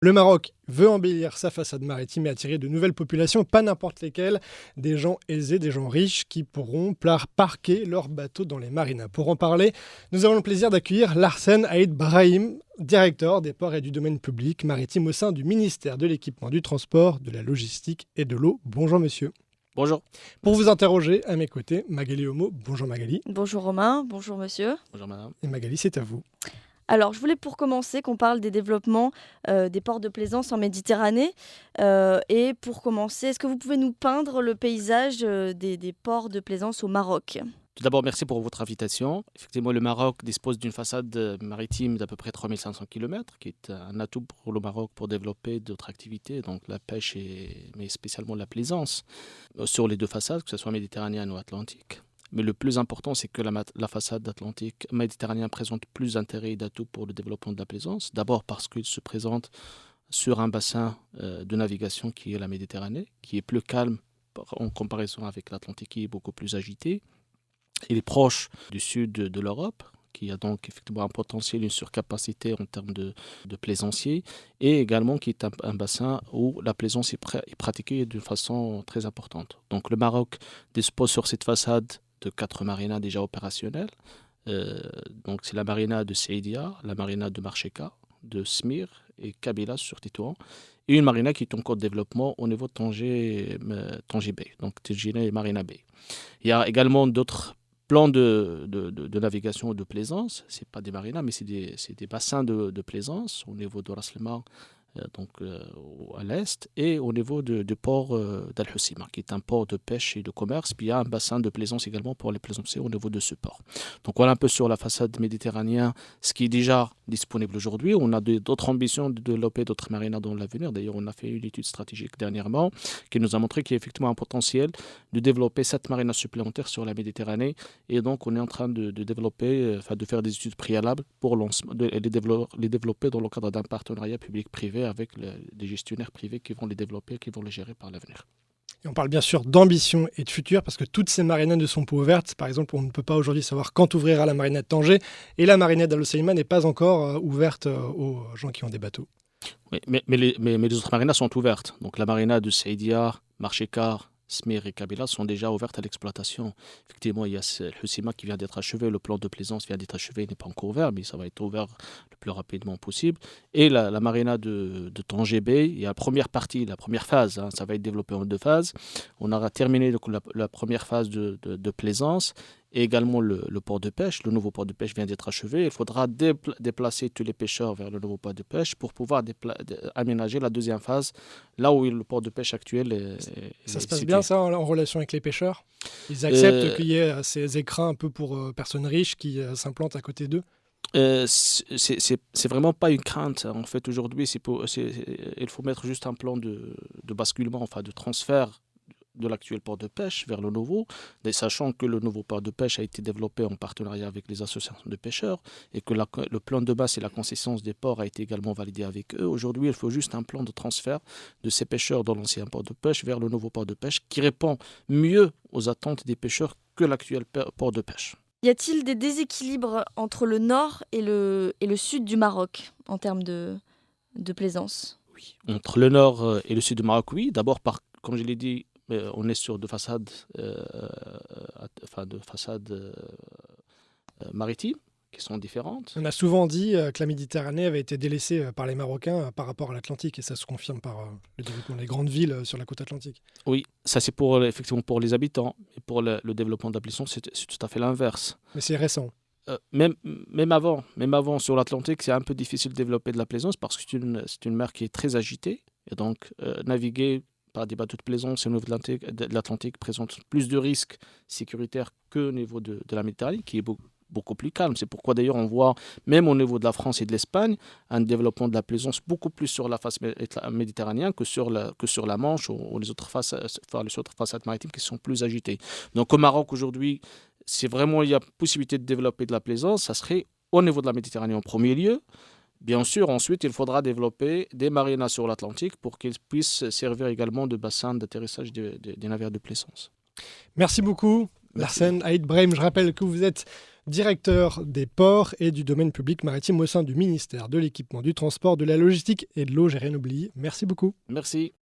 Le Maroc veut embellir sa façade maritime et attirer de nouvelles populations, pas n'importe lesquelles, des gens aisés, des gens riches qui pourront parquer leurs bateaux dans les marinas. Pour en parler, nous avons le plaisir d'accueillir Larsen Aïd Brahim, directeur des ports et du domaine public maritime au sein du ministère de l'Équipement, du Transport, de la Logistique et de l'Eau. Bonjour monsieur. Bonjour. Pour vous interroger, à mes côtés, Magali Homo. Bonjour Magali. Bonjour Romain, bonjour monsieur. Bonjour madame. Et Magali, c'est à vous. Alors, je voulais pour commencer qu'on parle des développements des ports de plaisance en Méditerranée. Et pour commencer, est-ce que vous pouvez nous peindre le paysage des ports de plaisance au Maroc ? Tout d'abord, merci pour votre invitation. Effectivement, le Maroc dispose d'une façade maritime d'à peu près 3500 km, qui est un atout pour le Maroc pour développer d'autres activités, donc la pêche, mais spécialement la plaisance, sur les deux façades, que ce soit méditerranéenne ou atlantique. Mais le plus important, c'est que la façade atlantique méditerranéenne présente plus d'intérêt et d'atouts pour le développement de la plaisance. D'abord parce qu'il se présente sur un bassin de navigation qui est la Méditerranée, qui est plus calme en comparaison avec l'Atlantique, qui est beaucoup plus agité. Il est proche du sud de l'Europe, qui a donc effectivement un potentiel, une surcapacité en termes de plaisanciers, et également qui est un bassin où la plaisance est pratiquée d'une façon très importante. Donc le Maroc dispose sur cette façade de 4 marinas déjà opérationnelles. Donc c'est la marina de Saidia, la marina de Marcheka, de Smir et Kabila sur Tétouan, et une marina qui est en cours de développement au niveau de Tanger Bay, donc Tejina et Marina Bay. Il y a également d'autres plans de navigation ou de plaisance. Ce n'est pas des marinas, mais c'est des bassins de plaisance au niveau de Ras Lemar, à l'est, et au niveau du port d'Al Hoceima, qui est un port de pêche et de commerce. Puis il y a un bassin de plaisance également pour les plaisanciers au niveau de ce port. Donc voilà un peu sur la façade méditerranéenne ce qui est déjà disponible aujourd'hui. On a d'autres ambitions de développer d'autres marinas dans l'avenir. D'ailleurs, on a fait une étude stratégique dernièrement qui nous a montré qu'il y a effectivement un potentiel de développer 7 marinas supplémentaires sur la Méditerranée. Et donc, on est en train de développer, de faire des études préalables pour les développer dans le cadre d'un partenariat public-privé avec des gestionnaires privés qui vont les développer, qui vont les gérer par l'avenir. Et on parle bien sûr d'ambition et de futur parce que toutes ces marinas ne sont pas ouvertes. Par exemple, on ne peut pas aujourd'hui savoir quand ouvrira la marina de Tanger et la marina d'Al Hoceima n'est pas encore ouverte aux gens qui ont des bateaux. Oui, mais les autres marinas sont ouvertes. Donc la marina de Saidia, Marchekar, Smir et Kabila sont déjà ouvertes à l'exploitation. Effectivement, il y a le Hoceima qui vient d'être achevé, le plan de plaisance vient d'être achevé, il n'est pas encore ouvert, mais ça va être ouvert le plus rapidement possible. Et la marina de Tanger Bay, il y a la première partie, la première phase, ça va être développé en 2 phases. On aura terminé la première phase de plaisance. Et également le port de pêche. Le nouveau port de pêche vient d'être achevé. Il faudra déplacer tous les pêcheurs vers le nouveau port de pêche pour pouvoir aménager la deuxième phase, là où le port de pêche actuel est Ça se passe situé. bien ça en relation avec les pêcheurs ? Ils acceptent qu'il y ait ces écrins un peu pour personnes riches qui s'implantent à côté d'eux ? C'est vraiment pas une crainte. En fait, aujourd'hui, il faut mettre juste un plan de basculement, de transfert de l'actuel port de pêche vers le nouveau, sachant que le nouveau port de pêche a été développé en partenariat avec les associations de pêcheurs et que le plan de base et la concession des ports a été également validé avec eux. Aujourd'hui, il faut juste un plan de transfert de ces pêcheurs dans l'ancien port de pêche vers le nouveau port de pêche qui répond mieux aux attentes des pêcheurs que l'actuel port de pêche. Y a-t-il des déséquilibres entre le nord et le sud du Maroc en termes de plaisance ? Oui. Entre le nord et le sud du Maroc, oui. D'abord, comme je l'ai dit, on est sur deux façades, maritimes qui sont différentes. On a souvent dit que la Méditerranée avait été délaissée par les Marocains par rapport à l'Atlantique et ça se confirme par le développement des grandes villes sur la côte atlantique. Oui, ça c'est effectivement pour les habitants. Et pour le développement de la plaisance, c'est tout à fait l'inverse. Mais c'est récent. Même avant, sur l'Atlantique, c'est un peu difficile de développer de la plaisance parce que c'est une mer qui est très agitée. Et donc, naviguer par des bateaux de plaisance au niveau de l'Atlantique présente plus de risques sécuritaires qu'au niveau de la Méditerranée, qui est beaucoup plus calme. C'est pourquoi d'ailleurs on voit, même au niveau de la France et de l'Espagne, un développement de la plaisance beaucoup plus sur la face méditerranéenne que sur la Manche ou les autres façades maritimes qui sont plus agitées. Donc au Maroc aujourd'hui, si vraiment il y a possibilité de développer de la plaisance, ça serait au niveau de la Méditerranée en premier lieu. Bien sûr, ensuite, il faudra développer des marinas sur l'Atlantique pour qu'ils puissent servir également de bassin d'atterrissage des navires de plaisance. Merci beaucoup. Larsen Heidbrem, je rappelle que vous êtes directeur des ports et du domaine public maritime au sein du ministère de l'Équipement, du Transport, de la Logistique et de l'eau, j'ai rien oublié. Merci beaucoup. Merci.